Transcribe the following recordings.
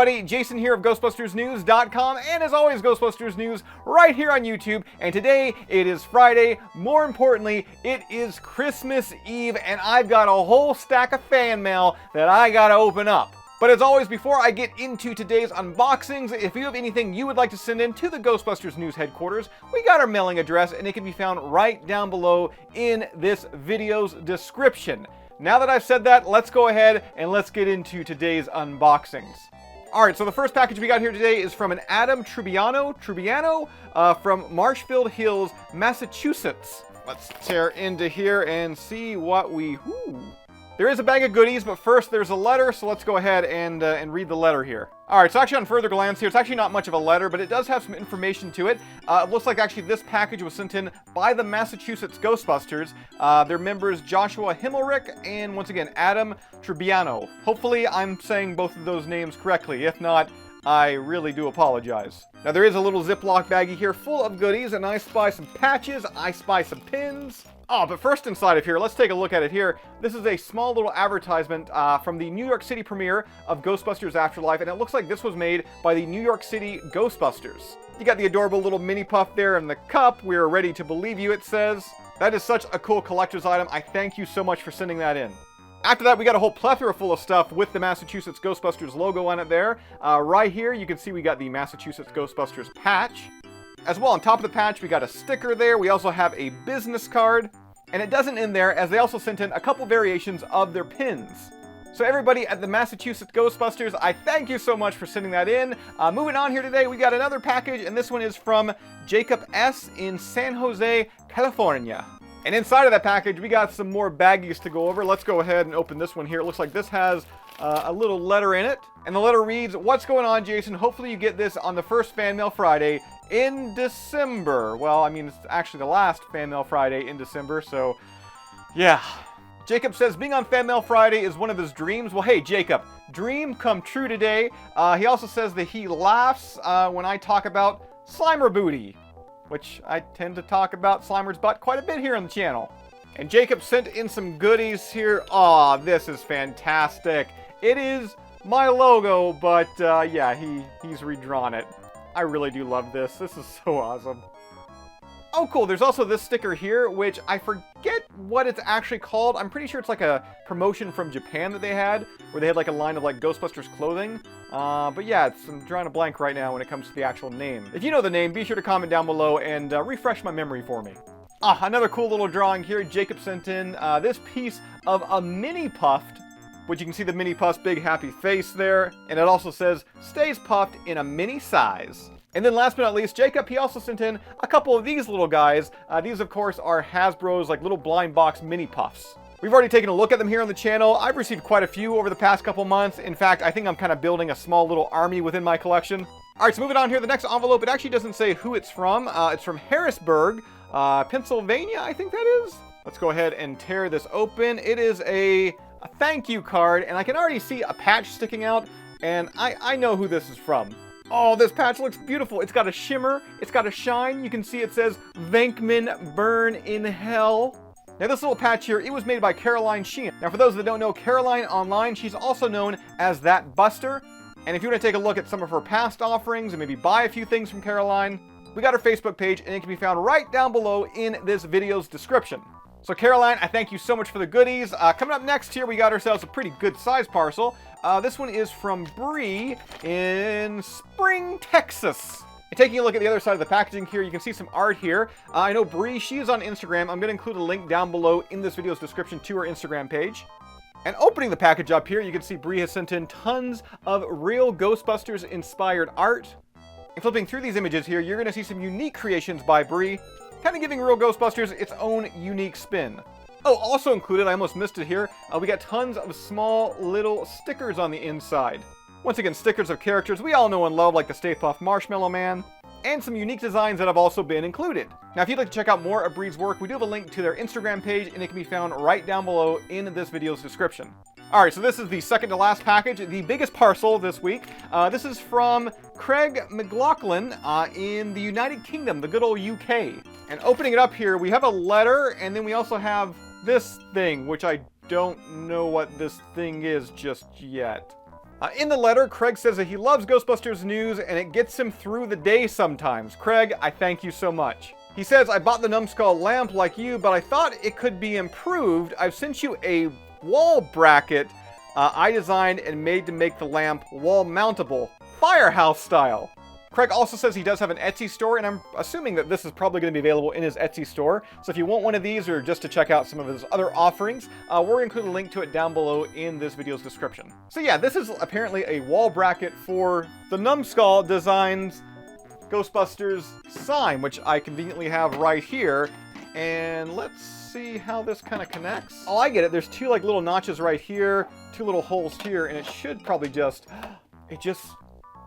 everybody, Jason here of GhostbustersNews.com, and as always, Ghostbusters News right here on YouTube. And today, it is Friday. More importantly, it is Christmas Eve, and I've got a whole stack of fan mail that I gotta open up. But as always, before I get into today's unboxings, if you have anything you would like to send in to the Ghostbusters News headquarters, we got our mailing address, and it can be found right down below in this video's description. Now that I've said that, let's go ahead and let's get into today's unboxings. Alright, so the first package we got here today is from an Adam Trubiano from Marshfield Hills, Massachusetts. Let's tear into here and see what we... There is a bag of goodies, but first there's a letter, so let's go ahead and read the letter here. Alright, so actually on further glance here, it's actually not much of a letter, but it does have some information to it. It looks like actually this package was sent in by the Massachusetts Ghostbusters. Their members Joshua Himmelrich and, once again, Adam Trubiano. Hopefully I'm saying both of those names correctly. If not, I really do apologize. Now there is a little Ziploc baggie here full of goodies, and I spy some patches, I spy some pins. Oh, but first inside of here, let's take a look at it here. This is a small little advertisement from the New York City premiere of Ghostbusters Afterlife, and it looks like this was made by the New York City Ghostbusters. You got the adorable little mini puff there in the cup. We're ready to believe you, it says. That is such a cool collector's item. I thank you so much for sending that in. After that, we got a whole plethora full of stuff with the Massachusetts Ghostbusters logo on it there. Right here, you can see we got the Massachusetts Ghostbusters patch. As well, on top of the patch, we got a sticker there. We also have a business card. And it doesn't end there, as they also sent in a couple variations of their pins. So everybody at the Massachusetts Ghostbusters, I thank you so much for sending that in. Moving on here today, we got another package, and this one is from Jacob S. in San Jose, California. And inside of that package, we got some more baggies to go over. Let's go ahead and open this one here. It looks like this has a little letter in it. And the letter reads, "What's going on, Jason? Hopefully you get this on the first Fan Mail Friday in December." Well, I mean, it's actually the last Fan Mail Friday in December, so yeah. Jacob says being on Fan Mail Friday is one of his dreams. Well, hey, Jacob, dream come true today. He also says that he laughs when I talk about Slimer booty, which I tend to talk about Slimer's butt quite a bit here on the channel. And Jacob sent in some goodies here. Aw, this is fantastic. It is my logo, but yeah, he's redrawn it. I really do love this. This is so awesome. Oh, cool. There's also this sticker here, which I forget what it's actually called. I'm pretty sure it's like a promotion from Japan that they had, where they had like a line of like Ghostbusters clothing. But yeah, I'm drawing a blank right now when it comes to the actual name. If you know the name, be sure to comment down below and refresh my memory for me. Another cool little drawing here. Jacob sent in this piece of a mini puffed, which you can see the mini puff's big happy face there. And it also says, stays puffed in a mini size. And then last but not least, Jacob, he also sent in a couple of these little guys. These, of course, are Hasbro's like little blind box mini puffs. We've already taken a look at them here on the channel. I've received quite a few over the past couple months. In fact, I think I'm kind of building a small little army within my collection. All right, so moving on here, the next envelope, it actually doesn't say who it's from. It's from Harrisburg, Pennsylvania, I think that is. Let's go ahead and tear this open. It is a thank you card, and I can already see a patch sticking out, and I know who this is from. Oh, this patch looks beautiful. It's got a shimmer, it's got a shine. You can see it says, Venkman, burn in hell. Now this little patch here, it was made by Caroline Sheehan. Now for those that don't know Caroline online, she's also known as That Buster. And if you want to take a look at some of her past offerings and maybe buy a few things from Caroline, we got her Facebook page, and it can be found right down below in this video's description. So Caroline, I thank you so much for the goodies. Coming up next here, we got ourselves a pretty good size parcel. This one is from Bree in Spring, Texas. And taking a look at the other side of the packaging here, you can see some art here. I know Bree, she is on Instagram. I'm going to include a link down below in this video's description to her Instagram page. And opening the package up here, you can see Bree has sent in tons of real Ghostbusters inspired art. And flipping through these images here, you're going to see some unique creations by Bree, kind of giving real Ghostbusters its own unique spin. Oh, also included, I almost missed it here, we got tons of small little stickers on the inside. Once again, stickers of characters we all know and love, like the Stay Puft Marshmallow Man, and some unique designs that have also been included. Now, if you'd like to check out more of Bree's work, we do have a link to their Instagram page, and it can be found right down below in this video's description. Alright, so this is the second to last package, the biggest parcel this week. This is from Craig McLaughlin in the United Kingdom, the good old UK. And opening it up here, we have a letter, and then we also have this thing, which I don't know what this thing is just yet. In the letter, Craig says that he loves Ghostbusters news and it gets him through the day sometimes. Craig, I thank you so much. He says, I bought the Numskull lamp like you, but I thought it could be improved. I've sent you a wall bracket I designed and made to make the lamp wall mountable, firehouse style. Craig also says he does have an Etsy store, and I'm assuming that this is probably going to be available in his Etsy store. So if you want one of these or just to check out some of his other offerings, we're going to include a link to it down below in this video's description. So yeah, this is apparently a wall bracket for the Numskull Designs Ghostbusters sign, which I conveniently have right here. And let's see how this kind of connects. Oh, I get it. There's two like little notches right here, two little holes here, and it should probably just, it just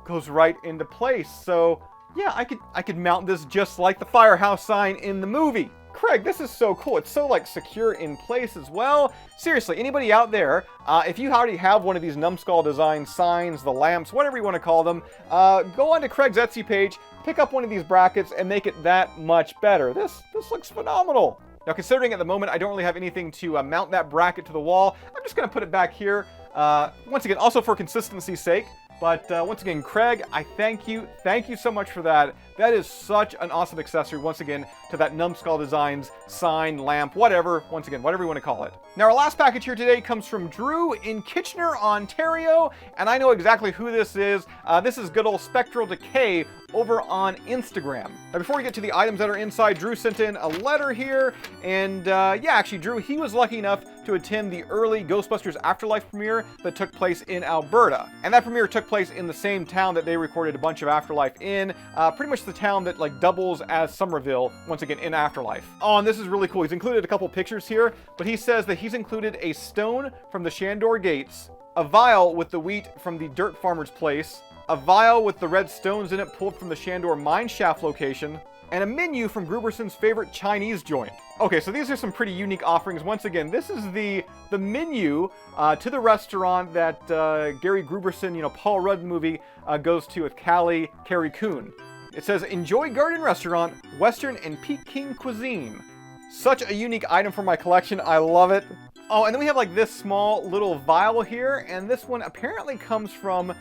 goes right into place. So yeah, I could mount this just like the firehouse sign in the movie. Craig, this is so cool. It's so like secure in place as well. Seriously, anybody out there, if you already have one of these Numskull design signs, the lamps, whatever you want to call them, go onto Craig's Etsy page, pick up one of these brackets and make it that much better. This looks phenomenal. Now, considering at the moment I don't really have anything to mount that bracket to the wall, I'm just going to put it back here. Once again, also for consistency's sake. But once again, Craig, I thank you. Thank you so much for that. That is such an awesome accessory, once again, to that Numskull Designs sign, lamp, whatever. Once again, whatever you want to call it. Now, our last package here today comes from Drew in Kitchener, Ontario. And I know exactly who this is. This is good old Spectral Decay over on Instagram. Now, before we get to the items that are inside, Drew sent in a letter here. And yeah, actually, Drew, he was lucky enough to attend the early Ghostbusters Afterlife premiere that took place in Alberta. And that premiere took place in the same town that they recorded a bunch of Afterlife in. Pretty much the town that like doubles as Somerville, once again, in Afterlife. Oh, and this is really cool. He's included a couple pictures here, but he says that he's included a stone from the Shandor Gates, a vial with the wheat from the dirt farmer's place, a vial with the red stones in it pulled from the Shandor mine shaft location, and a menu from Gruberson's favorite Chinese joint. Okay, so these are some pretty unique offerings. Once again, this is the menu to the restaurant that Gary Gruberson, Paul Rudd movie goes to with Carrie Coon. It says, enjoy garden restaurant, Western and Peking cuisine. Such a unique item for my collection. I love it. Oh, and then we have like this small little vial here, and this one apparently comes from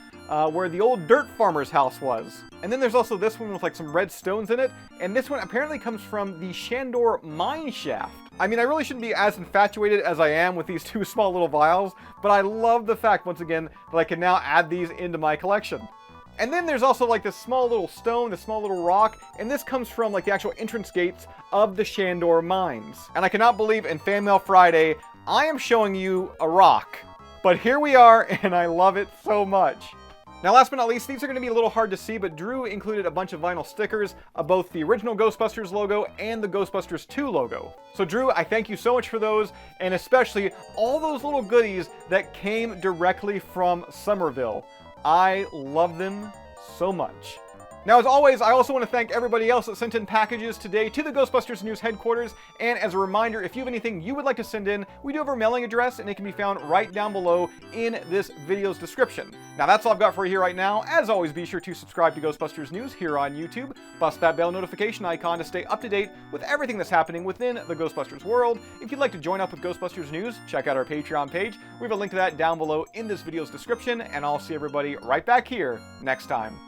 where the old dirt farmer's house was. And then there's also this one with like some red stones in it, and this one apparently comes from the Shandor mine shaft. I mean, I really shouldn't be as infatuated as I am with these two small little vials, but I love the fact, once again, that I can now add these into my collection. And then there's also like this small little stone, this small little rock, and this comes from like the actual entrance gates of the Shandor mines. And I cannot believe in Fan Mail Friday, I am showing you a rock. But here we are, and I love it so much. Now, last but not least, these are going to be a little hard to see, but Drew included a bunch of vinyl stickers of both the original Ghostbusters logo and the Ghostbusters 2 logo. So Drew, I thank you so much for those, and especially all those little goodies that came directly from Somerville. I love them so much. Now, as always, I also want to thank everybody else that sent in packages today to the Ghostbusters News headquarters. And as a reminder, if you have anything you would like to send in, we do have our mailing address, and it can be found right down below in this video's description. Now, that's all I've got for you here right now. As always, be sure to subscribe to Ghostbusters News here on YouTube. Bust that bell notification icon to stay up to date with everything that's happening within the Ghostbusters world. If you'd like to join up with Ghostbusters News, check out our Patreon page. We have a link to that down below in this video's description, and I'll see everybody right back here next time.